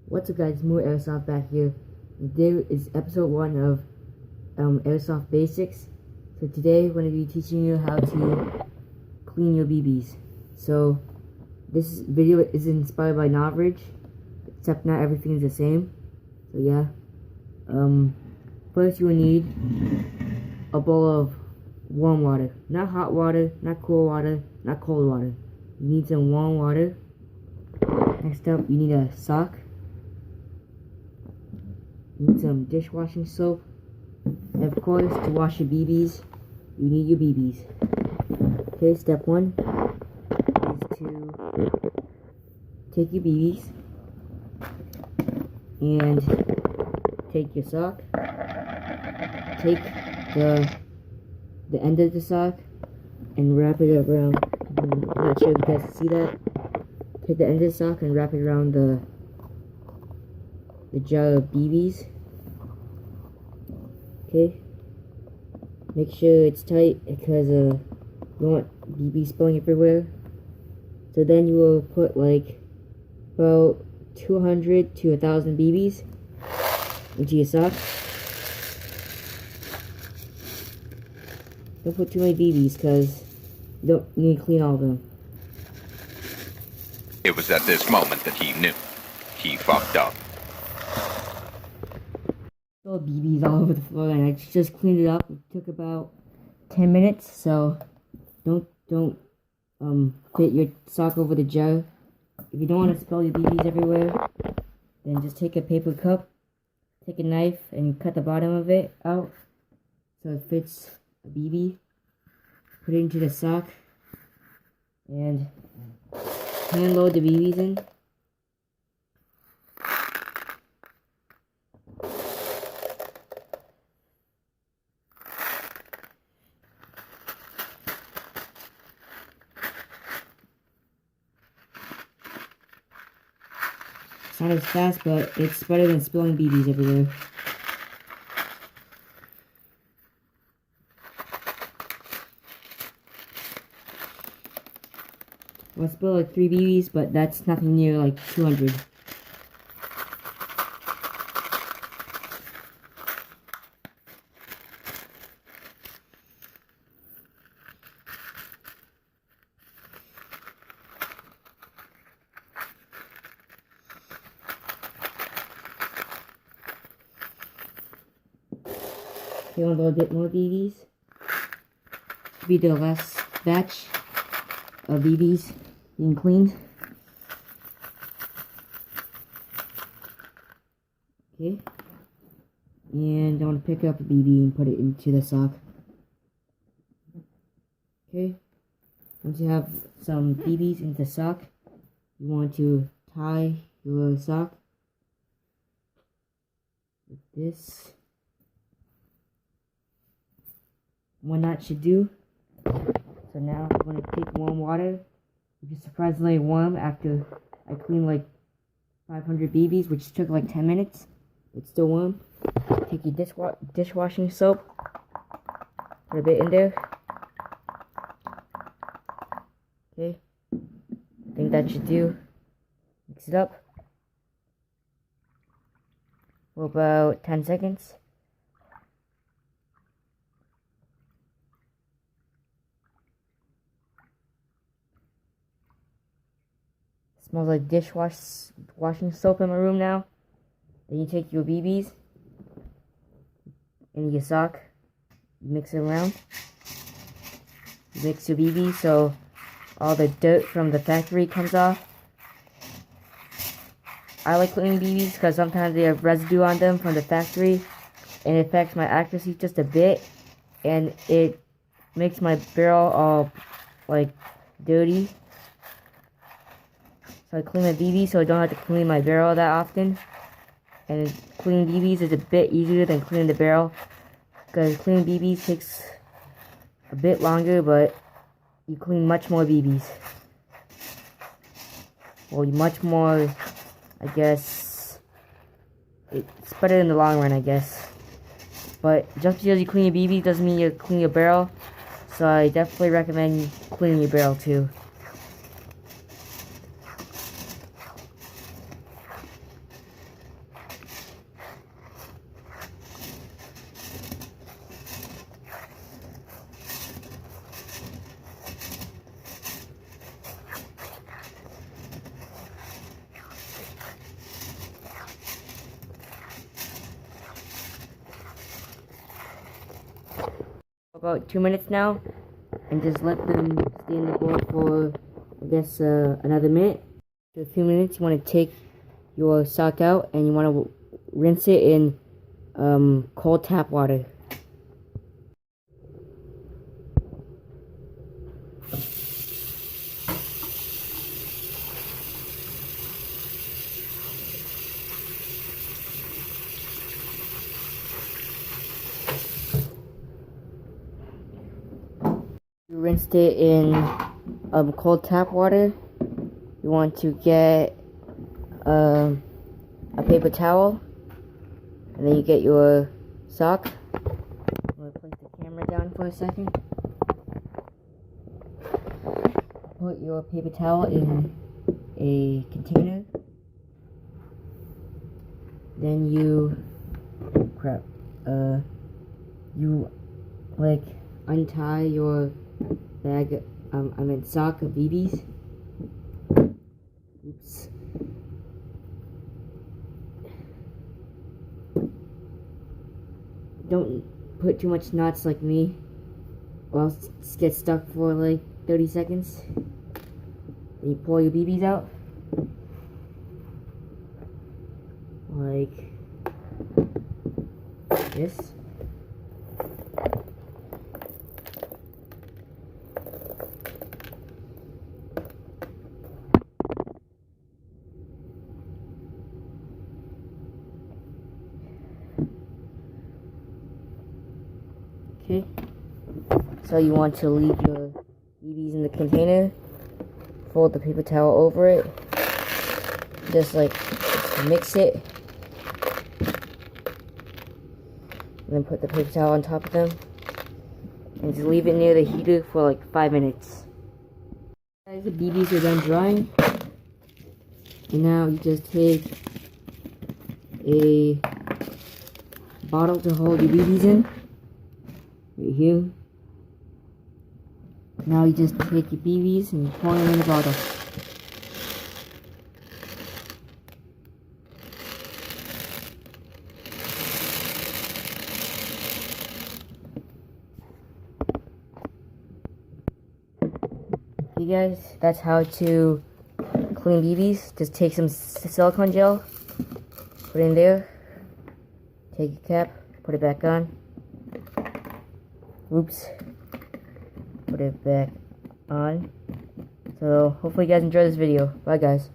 What's up guys, more Airsoft back here. Today is episode 1 of Airsoft Basics. So today we're going to be teaching you how to clean your BBs. So this video is inspired by Noveridge, except not everything is the same. So yeah. First you will need a bowl of warm water. Not hot water, not cool water, not cold water. You need some warm water. Next up you need a sock. You need some dishwashing soap, and of course, to wash your BBs, you need your BBs. Okay, step 1 is to take your BBs and take your sock, take the end of the sock and wrap it around. I'm not sure if you guys can see that. Take the end of the sock and wrap it around the jar of BBs. Okay, make sure it's tight because you don't want BB spilling everywhere. So then you will put like about 200 to 1,000 BBs into your sock. Don't put too many BBs because you don't need to clean all of them. It was at this moment that he knew. He fucked up. BBs all over the floor, and I just cleaned it up. It took about 10 minutes, so don't fit your sock over the jar. If you don't want to spill your BBs everywhere, then just take a paper cup, take a knife, and cut the bottom of it out so it fits a BB. Put it into the sock, and hand load the BBs in. It's not as fast, but it's better than spilling BBs everywhere. I'll spill like 3 BBs, but that's nothing near like 200. Okay, a little bit more BBs. This will be the last batch of BBs being cleaned. Okay. And I want to pick up a BB and put it into the sock. Okay. Once you have some BBs in the sock, you want to tie your sock with this. One knot should do. So now I'm going to take warm water, which is surprisingly warm after I cleaned like 500 BBs, which took like 10 minutes. It's still warm. Take your dishwashing soap, put a bit in there. Okay, I think that should do. Mix it up for about 10 seconds. Smells like washing soap in my room now. Then you take your BBs and your sock, mix it around. Mix your BBs so all the dirt from the factory comes off. I like cleaning BBs because sometimes they have residue on them from the factory, and it affects my accuracy just a bit, and it makes my barrel all like dirty. So I clean my BBs so I don't have to clean my barrel that often. And cleaning BBs is a bit easier than cleaning the barrel, because cleaning BBs takes a bit longer, but you clean much more BBs. Well, much more, I guess. It's better in the long run, I guess. But just because you clean your BBs doesn't mean you clean your barrel. So I definitely recommend cleaning your barrel too. about 2 minutes now, and just let them stay in the bowl for, I guess, another minute. After a few minutes, you want to take your sock out and you want to rinse it in cold tap water. You rinsed it in cold tap water. You want to get a paper towel, and then you get your sock. I'm going to place the camera down for a second. Put your paper towel in a container. Then you untie your bag, sock of BBs. Oops. Don't put too much knots like me, or else just get stuck for like 30 seconds. Then you pull your BBs out. Like this. Okay, so you want to leave your BBs in the container, fold the paper towel over it, just mix it, and then put the paper towel on top of them, and just leave it near the heater for like 5 minutes. Guys, the BBs are done drying, and now you just take a bottle to hold your BBs in. Right here. Now you just take your BBs and you pour them in the bottle. Okay guys, that's how to clean BBs. Just take some silicone gel, put it in there, take your cap, put it back on. Oops. Put it back on. So hopefully you guys enjoyed this video. Bye guys.